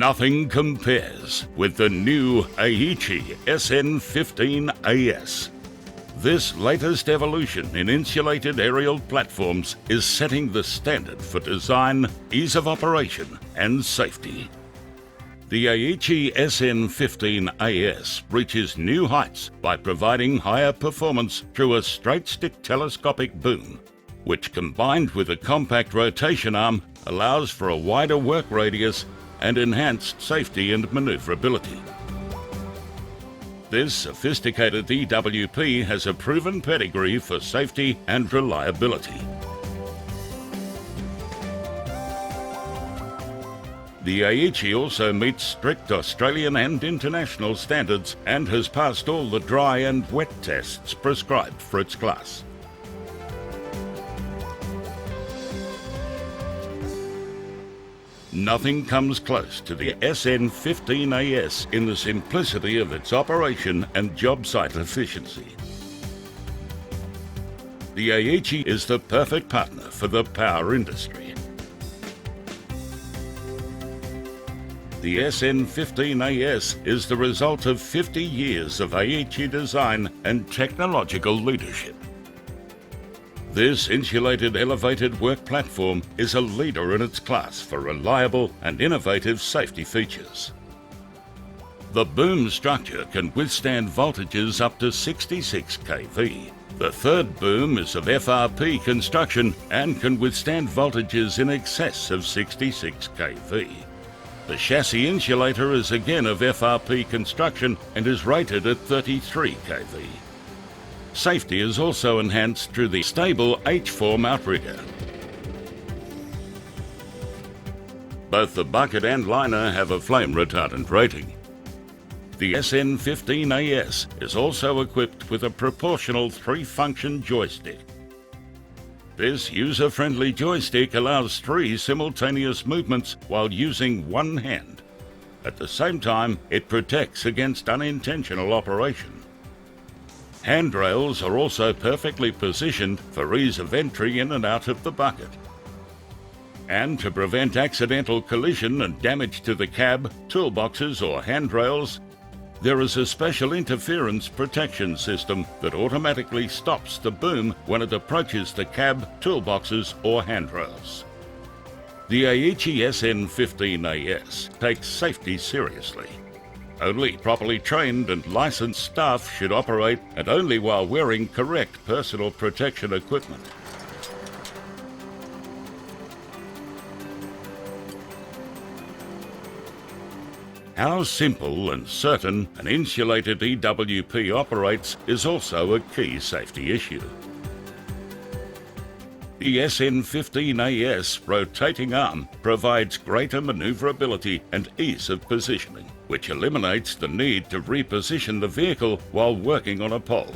Nothing compares with the new Aichi sn15as. This latest evolution in insulated aerial platforms is setting the standard for design, ease of operation and safety. The Aichi sn15as reaches new heights by providing higher performance through a straight-stick telescopic boom, which combined with a compact rotation arm allows for a wider work radius and enhanced safety and maneuverability. This sophisticated EWP has a proven pedigree for safety and reliability. The Aichi also meets strict Australian and international standards and has passed all the dry and wet tests prescribed for its class. Nothing comes close to the sn15as in the simplicity of its operation and job site efficiency. The Aichi is the perfect partner for the power industry. The sn15as is the result of 50 years of Aichi design and technological leadership. This insulated elevated work platform is a leader in its class for reliable and innovative safety features. The boom structure can withstand voltages up to 66 kV. The third boom is of FRP construction and can withstand voltages in excess of 66 kV. The chassis insulator is again of FRP construction and is rated at 33 kV. Safety is also enhanced through the stable H-form outrigger. Both the bucket and liner have a flame retardant rating. The sn15as is also equipped with a proportional 3-function joystick. This user-friendly joystick allows 3 simultaneous movements while using one hand. At the same time, it protects against unintentional operation. Handrails are also perfectly positioned for ease of entry in and out of the bucket. And to prevent accidental collision and damage to the cab, toolboxes or handrails, there is a special interference protection system that automatically stops the boom when it approaches the cab, toolboxes or handrails. The Aichi sn15as takes safety seriously. Only properly trained and licensed staff should operate, and only while wearing correct personal protection equipment. How simple and certain an insulated EWP operates is also a key safety issue. The sn15as rotating arm provides greater maneuverability and ease of positioning, which eliminates the need to reposition the vehicle while working on a pole.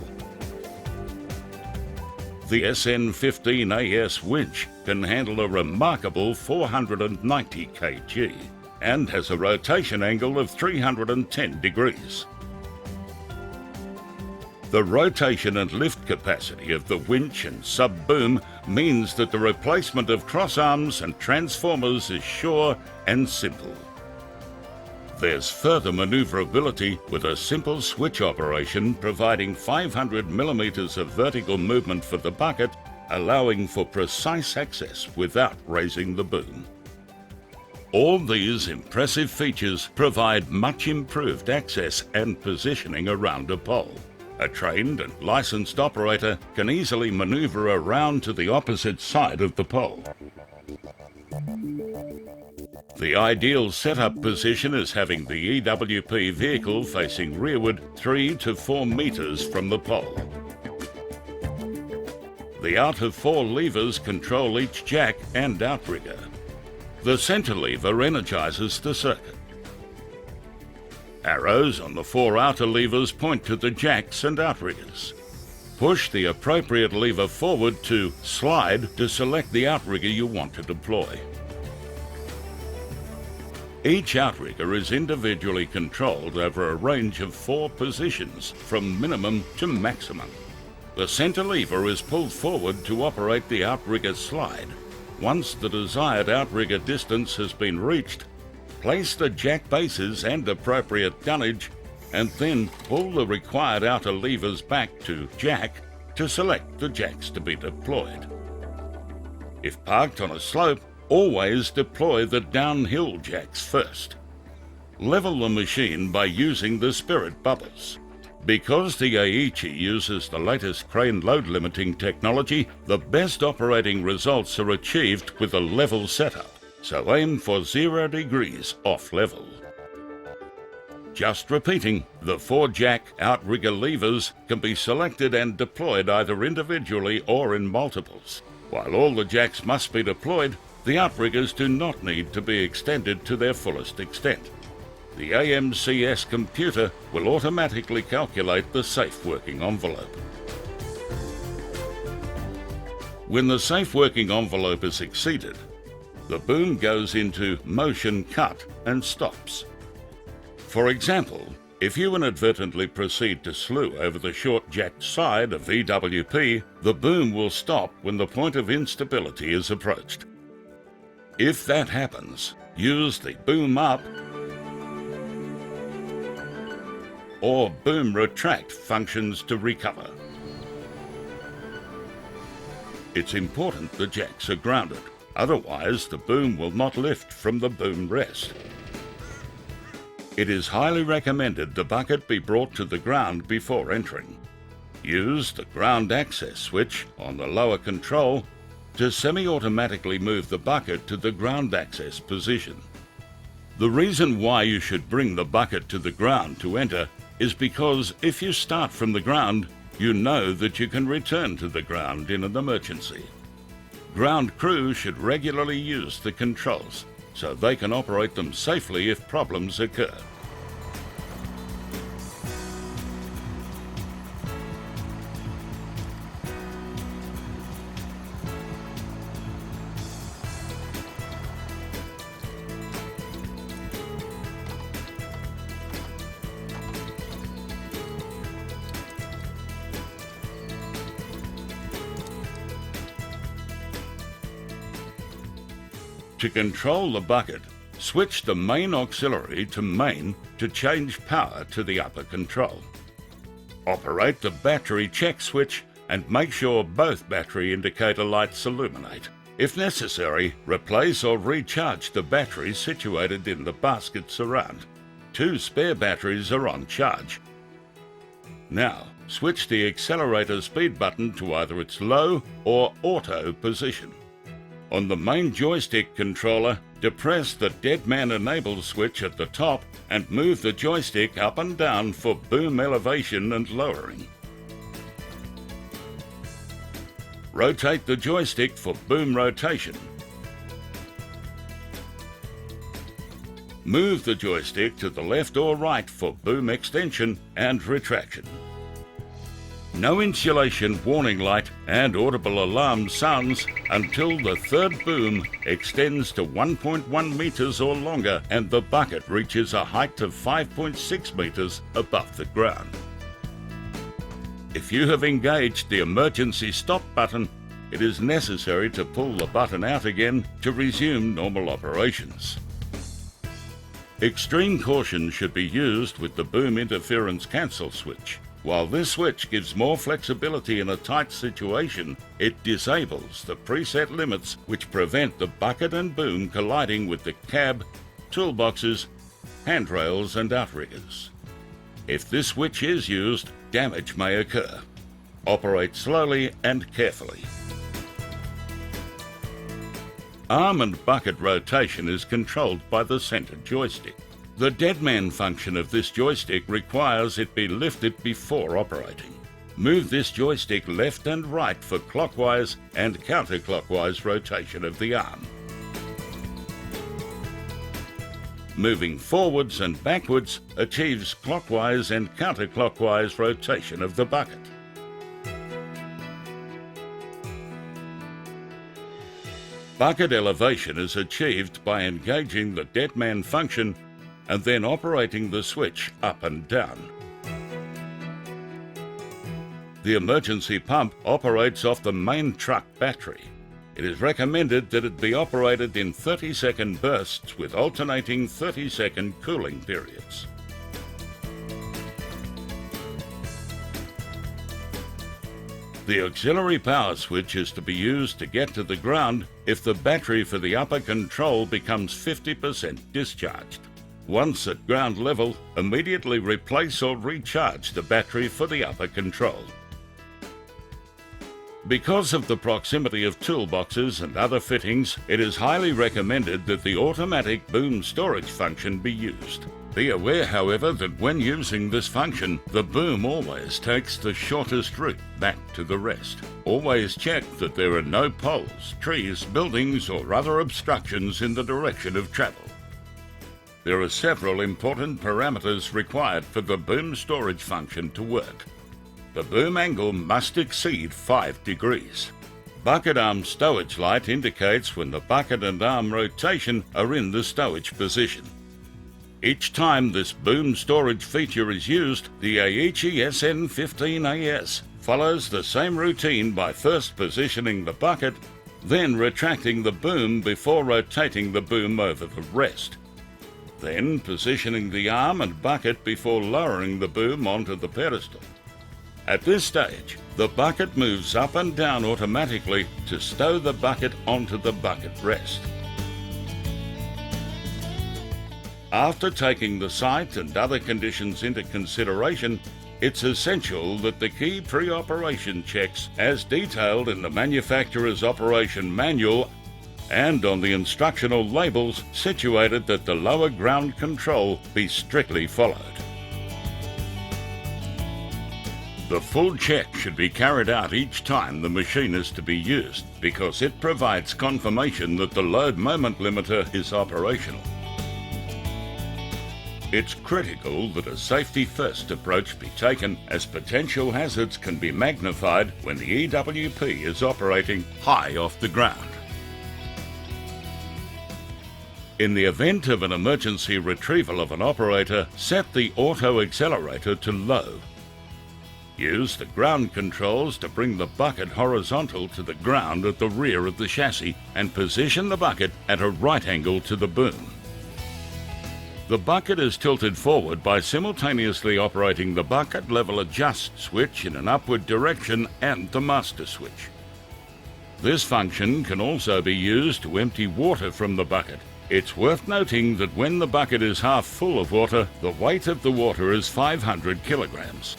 The sn15as winch can handle a remarkable 490 kg and has a rotation angle of 310 degrees. The rotation and lift capacity of the winch and sub-boom means that the replacement of crossarms and transformers is sure and simple. There's further maneuverability with a simple switch operation providing 500 millimeters of vertical movement for the bucket, allowing for precise access without raising the boom. All these impressive features provide much improved access and positioning around a pole. A trained and licensed operator can easily maneuver around to the opposite side of the pole. The ideal setup position is having the EWP vehicle facing rearward 3 to 4 meters from the pole. The out of 4 levers control each jack and outrigger. The center lever energizes the circuit. Arrows on the 4 outer levers point to the jacks and outriggers. Push the appropriate lever forward to slide to select the outrigger you want to deploy. Each outrigger is individually controlled over a range of 4 positions from minimum to maximum. The center lever is pulled forward to operate the outrigger slide. Once the desired outrigger distance has been reached, Place the jack bases and appropriate dunnage, and then pull the required outer levers back to jack to select the jacks to be deployed. If parked on a slope, always deploy the downhill jacks first. Level the machine by using the spirit bubbles. Because the Aichi uses the latest crane load limiting technology, the best operating results are achieved with a level setup, so aim for 0 degrees off level. Just repeating, the 4 jack outrigger levers can be selected and deployed either individually or in multiples. While all the jacks must be deployed, the outriggers do not need to be extended to their fullest extent. The AMCS computer will automatically calculate the safe working envelope. When the safe working envelope is exceeded, the boom goes into motion cut and stops. For example, if you inadvertently proceed to slew over the short jacked side of EWP, the boom will stop when the point of instability is approached. If that happens, use the boom up or boom retract functions to recover. It's important the jacks are grounded, otherwise the boom will not lift from the boom rest. It is highly recommended the bucket be brought to the ground before entering. Use the ground access switch on the lower control to semi-automatically move the bucket to the ground access position. The reason why you should bring the bucket to the ground to enter is because if you start from the ground, you know that you can return to the ground in an emergency. Ground crew should regularly use the controls so they can operate them safely if problems occur. To control the bucket, switch the main auxiliary to main to change power to the upper control. Operate the battery check switch and make sure both battery indicator lights illuminate. If necessary, replace or recharge the batteries situated in the baskets around. 2 spare batteries are on charge. Now, switch the accelerator speed button to either its low or auto position. On the main joystick controller, depress the Dead Man Enable switch at the top and move the joystick up and down for boom elevation and lowering. Rotate the joystick for boom rotation. Move the joystick to the left or right for boom extension and retraction. No insulation warning light and audible alarm sounds until the 3rd boom extends to 1.1 meters or longer and the bucket reaches a height of 5.6 meters above the ground. If you have engaged the emergency stop button, it is necessary to pull the button out again to resume normal operations. Extreme caution should be used with the boom interference cancel switch. While this switch gives more flexibility in a tight situation, it disables the preset limits which prevent the bucket and boom colliding with the cab, toolboxes, handrails and outriggers. If this switch is used, damage may occur. Operate slowly and carefully. Arm and bucket rotation is controlled by the center joystick. The deadman function of this joystick requires it be lifted before operating. Move this joystick left and right for clockwise and counterclockwise rotation of the arm. Moving forwards and backwards achieves clockwise and counterclockwise rotation of the bucket. Bucket elevation is achieved by engaging the deadman function and then operating the switch up and down. The emergency pump operates off the main truck battery. It is recommended that it be operated in 30-second bursts with alternating 30-second cooling periods. The auxiliary power switch is to be used to get to the ground if the battery for the upper control becomes 50% discharged. Once at ground level, immediately replace or recharge the battery for the upper control. Because of the proximity of toolboxes and other fittings, it is highly recommended that the automatic boom storage function be used. Be aware, however, that when using this function, the boom always takes the shortest route back to the rest. Always check that there are no poles, trees, buildings or other obstructions in the direction of travel. There are several important parameters required for the boom storage function to work. The boom angle must exceed 5 degrees. Bucket arm stowage light indicates when the bucket and arm rotation are in the stowage position. Each time this boom storage feature is used, the Aichi sn15as follows the same routine by first positioning the bucket, then retracting the boom before rotating the boom over the rest. Then positioning the arm and bucket before lowering the boom onto the pedestal. At this stage, the bucket moves up and down automatically to stow the bucket onto the bucket rest. After taking the site and other conditions into consideration, it's essential that the key pre-operation checks, as detailed in the manufacturer's operation manual and on the instructional labels situated at the lower ground control, be strictly followed. The full check should be carried out each time the machine is to be used because it provides confirmation that the load moment limiter is operational. It's critical that a safety-first approach be taken, as potential hazards can be magnified when the EWP is operating high off the ground. In the event of an emergency retrieval of an operator, set the auto accelerator to low. Use the ground controls to bring the bucket horizontal to the ground at the rear of the chassis and position the bucket at a right angle to the boom. The bucket is tilted forward by simultaneously operating the bucket level adjust switch in an upward direction and the master switch. This function can also be used to empty water from the bucket. It's worth noting that when the bucket is half full of water, the weight of the water is 500 kilograms.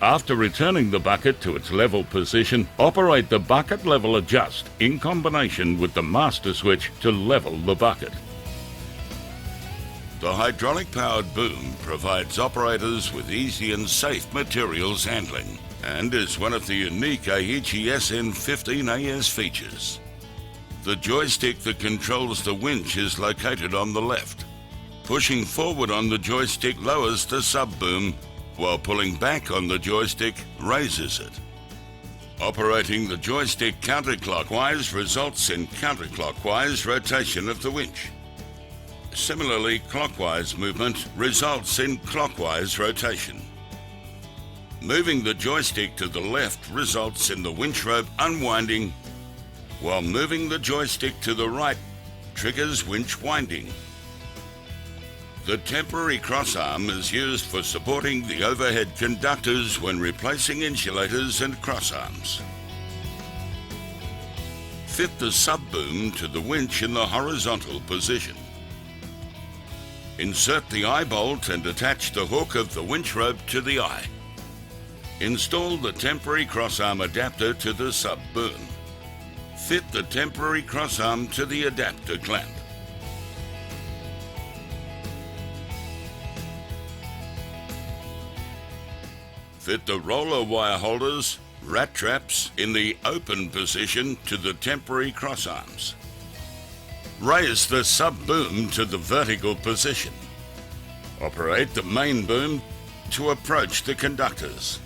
After returning the bucket to its level position, operate the bucket level adjust in combination with the master switch to level the bucket. The hydraulic-powered boom provides operators with easy and safe materials handling and is one of the unique Aichi sn15as features. The joystick that controls the winch is located on the left. Pushing forward on the joystick lowers the sub-boom, while pulling back on the joystick raises it. Operating the joystick counterclockwise results in counterclockwise rotation of the winch. Similarly, clockwise movement results in clockwise rotation. Moving the joystick to the left results in the winch rope unwinding, while moving the joystick to the right triggers winch winding. The temporary crossarm is used for supporting the overhead conductors when replacing insulators and crossarms. Fit the sub-boom to the winch in the horizontal position. Insert the eye bolt and attach the hook of the winch rope to the eye. Install the temporary crossarm adapter to the sub-boom. Fit the temporary crossarm to the adapter clamp. Fit the roller wire holders, rat traps, in the open position to the temporary crossarms. Raise the sub-boom to the vertical position. Operate the main boom to approach the conductors.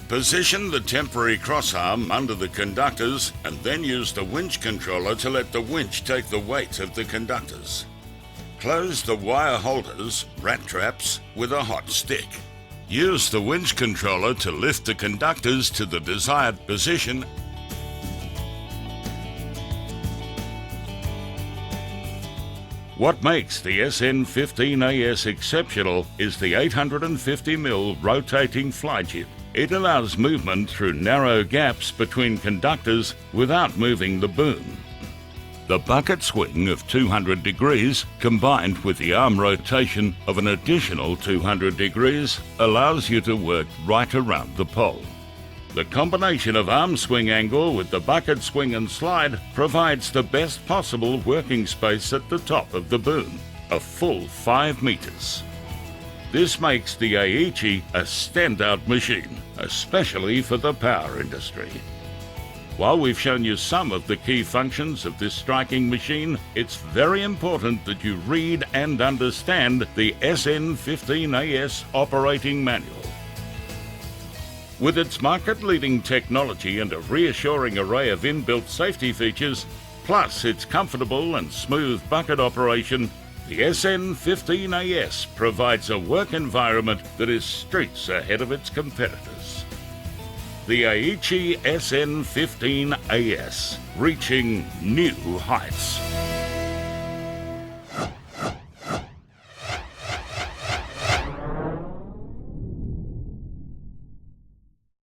Position the temporary crossarm under the conductors and then use the winch controller to let the winch take the weight of the conductors. Close the wire holders, rat traps, with a hot stick. Use the winch controller to lift the conductors to the desired position What makes the sn15as exceptional is the 850mm rotating fly jib. It allows movement through narrow gaps between conductors without moving the boom. The bucket swing of 200 degrees combined with the arm rotation of an additional 200 degrees allows you to work right around the pole. The combination of arm swing angle with the bucket swing and slide provides the best possible working space at the top of the boom, a full 5 meters. This makes the Aichi a standout machine, especially for the power industry. While we've shown you some of the key functions of this striking machine, it's very important that you read and understand the sn15as operating manual. With its market-leading technology and a reassuring array of inbuilt safety features, plus its comfortable and smooth bucket operation, the sn15as provides a work environment that is streets ahead of its competitors. The Aichi sn15as, reaching new heights.